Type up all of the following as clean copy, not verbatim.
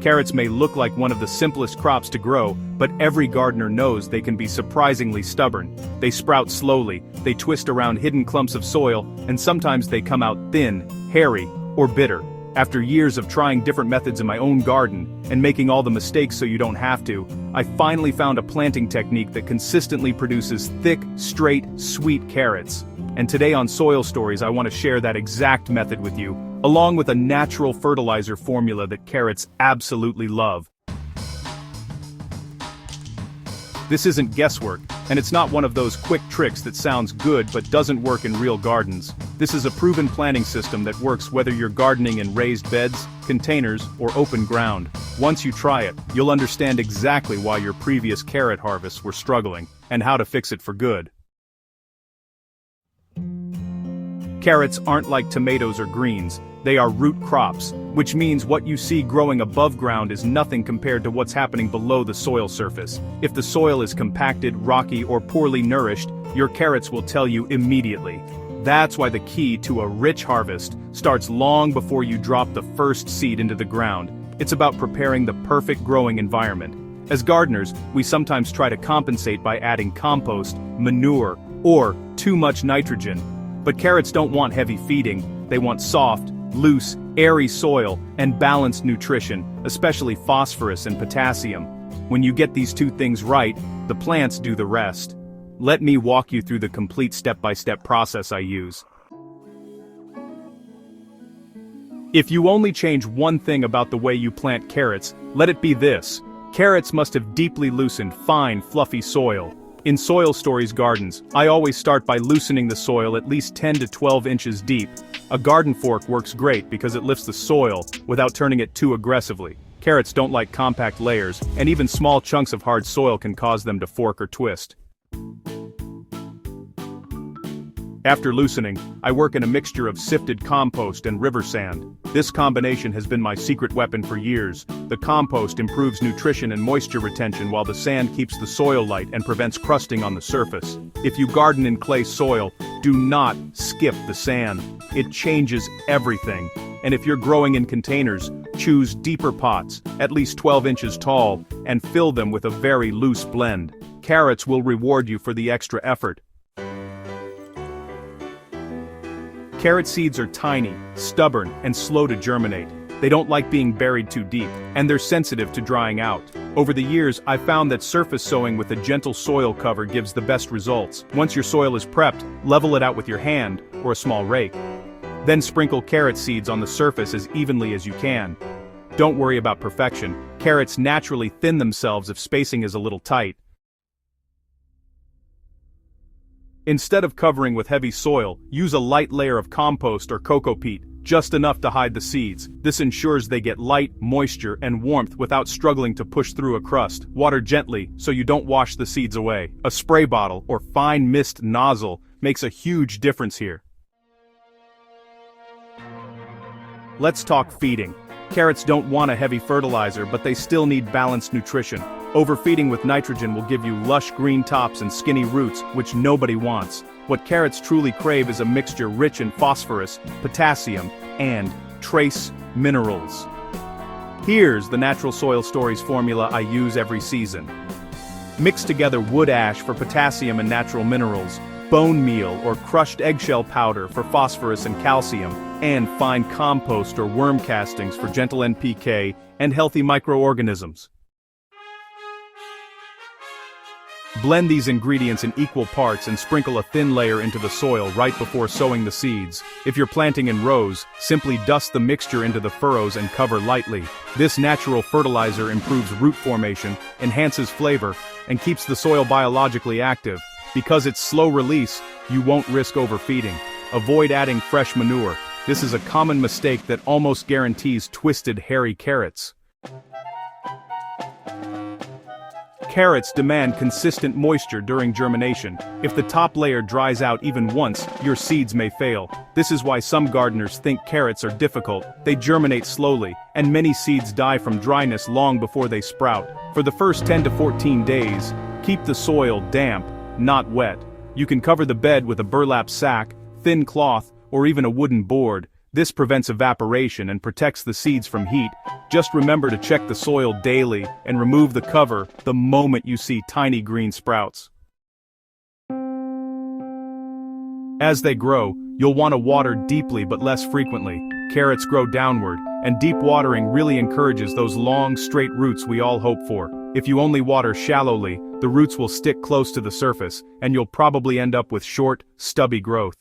Carrots may look like one of the simplest crops to grow, but every gardener knows they can be surprisingly stubborn. They sprout slowly, they twist around hidden clumps of soil, and sometimes they come out thin, hairy, or bitter. After years of trying different methods in my own garden, and making all the mistakes so you don't have to, I finally found a planting technique that consistently produces thick, straight, sweet carrots. And today on Soil Stories I want to share that exact method with you, along with a natural fertilizer formula that carrots absolutely love. This isn't guesswork, and it's not one of those quick tricks that sounds good but doesn't work in real gardens. This is a proven planting system that works whether you're gardening in raised beds, containers, or open ground. Once you try it, you'll understand exactly why your previous carrot harvests were struggling, and how to fix it for good. Carrots aren't like tomatoes or greens, they are root crops, which means what you see growing above ground is nothing compared to what's happening below the soil surface. If the soil is compacted, rocky, or poorly nourished, your carrots will tell you immediately. That's why the key to a rich harvest starts long before you drop the first seed into the ground. It's about preparing the perfect growing environment. As gardeners, we sometimes try to compensate by adding compost, manure, or too much nitrogen. But carrots don't want heavy feeding, they want soft, loose, airy soil, and balanced nutrition, especially phosphorus and potassium. When you get these two things right, the plants do the rest. Let me walk you through the complete step-by-step process I use. If you only change one thing about the way you plant carrots, let it be this: carrots must have deeply loosened, fine, fluffy soil. In Soil Stories gardens, I always start by loosening the soil at least 10 to 12 inches deep. A garden fork works great because it lifts the soil without turning it too aggressively. Carrots don't like compact layers, and even small chunks of hard soil can cause them to fork or twist. After loosening, I work in a mixture of sifted compost and river sand. This combination has been my secret weapon for years. The compost improves nutrition and moisture retention while the sand keeps the soil light and prevents crusting on the surface. If you garden in clay soil, do not skip the sand. It changes everything. And if you're growing in containers, choose deeper pots, at least 12 inches tall, and fill them with a very loose blend. Carrots will reward you for the extra effort. Carrot seeds are tiny, stubborn, and slow to germinate. They don't like being buried too deep, and they're sensitive to drying out. Over the years, I've found that surface sowing with a gentle soil cover gives the best results. Once your soil is prepped, level it out with your hand, or a small rake. Then sprinkle carrot seeds on the surface as evenly as you can. Don't worry about perfection. Carrots naturally thin themselves if spacing is a little tight. Instead of covering with heavy soil, use a light layer of compost or coco peat, just enough to hide the seeds. This ensures they get light, moisture, and warmth without struggling to push through a crust. Water gently so you don't wash the seeds away. A spray bottle or fine mist nozzle makes a huge difference here. Let's talk feeding. Carrots don't want a heavy fertilizer, but they still need balanced nutrition. Overfeeding with nitrogen will give you lush green tops and skinny roots, which nobody wants. What carrots truly crave is a mixture rich in phosphorus, potassium, and trace minerals. Here's the Natural Soil Stories formula I use every season. Mix together wood ash for potassium and natural minerals, bone meal or crushed eggshell powder for phosphorus and calcium, and fine compost or worm castings for gentle NPK and healthy microorganisms. Blend these ingredients in equal parts and sprinkle a thin layer into the soil right before sowing the seeds. If you're planting in rows, simply dust the mixture into the furrows and cover lightly. This natural fertilizer improves root formation, enhances flavor, and keeps the soil biologically active. Because it's slow release, you won't risk overfeeding. Avoid adding fresh manure. This is a common mistake that almost guarantees twisted, hairy carrots. Carrots demand consistent moisture during germination. If the top layer dries out even once, your seeds may fail. This is why some gardeners think carrots are difficult. They germinate slowly, and many seeds die from dryness long before they sprout. For the first 10 to 14 days, keep the soil damp, not wet. You can cover the bed with a burlap sack, thin cloth, or even a wooden board. This prevents evaporation and protects the seeds from heat. Just remember to check the soil daily and remove the cover the moment you see tiny green sprouts. As they grow, you'll want to water deeply but less frequently. Carrots grow downward, and deep watering really encourages those long, straight roots we all hope for. If you only water shallowly, the roots will stick close to the surface, and you'll probably end up with short, stubby growth.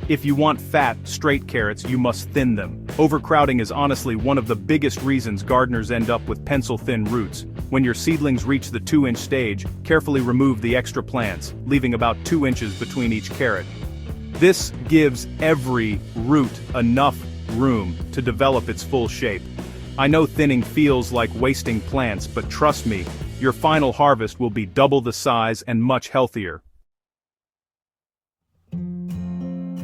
If you want fat, straight carrots, you must thin them. Overcrowding is honestly one of the biggest reasons gardeners end up with pencil-thin roots. When your seedlings reach the 2-inch stage, carefully remove the extra plants, leaving about 2 inches between each carrot. This gives every root enough room to develop its full shape. I know thinning feels like wasting plants, but trust me, your final harvest will be double the size and much healthier.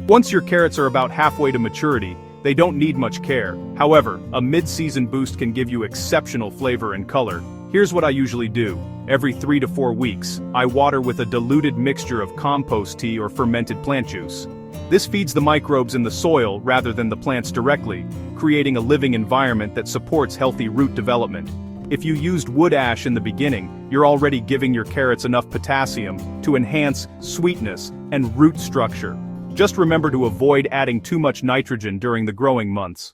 Once your carrots are about halfway to maturity, they don't need much care. However, a mid-season boost can give you exceptional flavor and color. Here's what I usually do. Every 3 to 4 weeks, I water with a diluted mixture of compost tea or fermented plant juice. This feeds the microbes in the soil rather than the plants directly, creating a living environment that supports healthy root development. If you used wood ash in the beginning, you're already giving your carrots enough potassium to enhance sweetness and root structure. Just remember to avoid adding too much nitrogen during the growing months.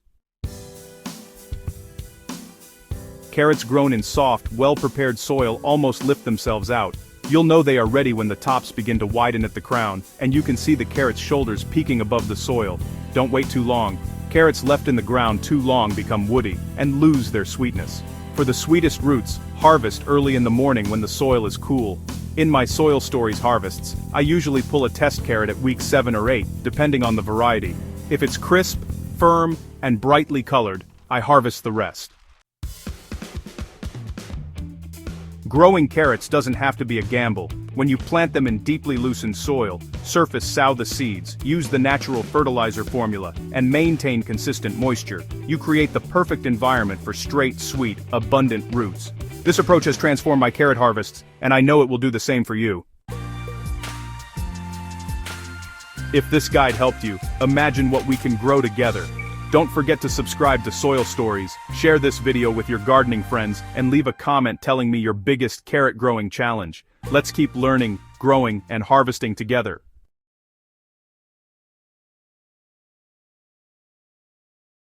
Carrots grown in soft, well-prepared soil almost lift themselves out. You'll know they are ready when the tops begin to widen at the crown, and you can see the carrot's shoulders peeking above the soil. Don't wait too long. Carrots left in the ground too long become woody and lose their sweetness. For the sweetest roots, harvest early in the morning when the soil is cool. In my Soil Stories harvests, I usually pull a test carrot at week 7 or 8, depending on the variety. If it's crisp, firm, and brightly colored, I harvest the rest. Growing carrots doesn't have to be a gamble. When you plant them in deeply loosened soil, surface sow the seeds, use the natural fertilizer formula, and maintain consistent moisture, you create the perfect environment for straight, sweet, abundant roots. This approach has transformed my carrot harvests, and I know it will do the same for you. If this guide helped you, imagine what we can grow together. Don't forget to subscribe to Soil Stories, share this video with your gardening friends, and leave a comment telling me your biggest carrot growing challenge. Let's keep learning, growing, and harvesting together.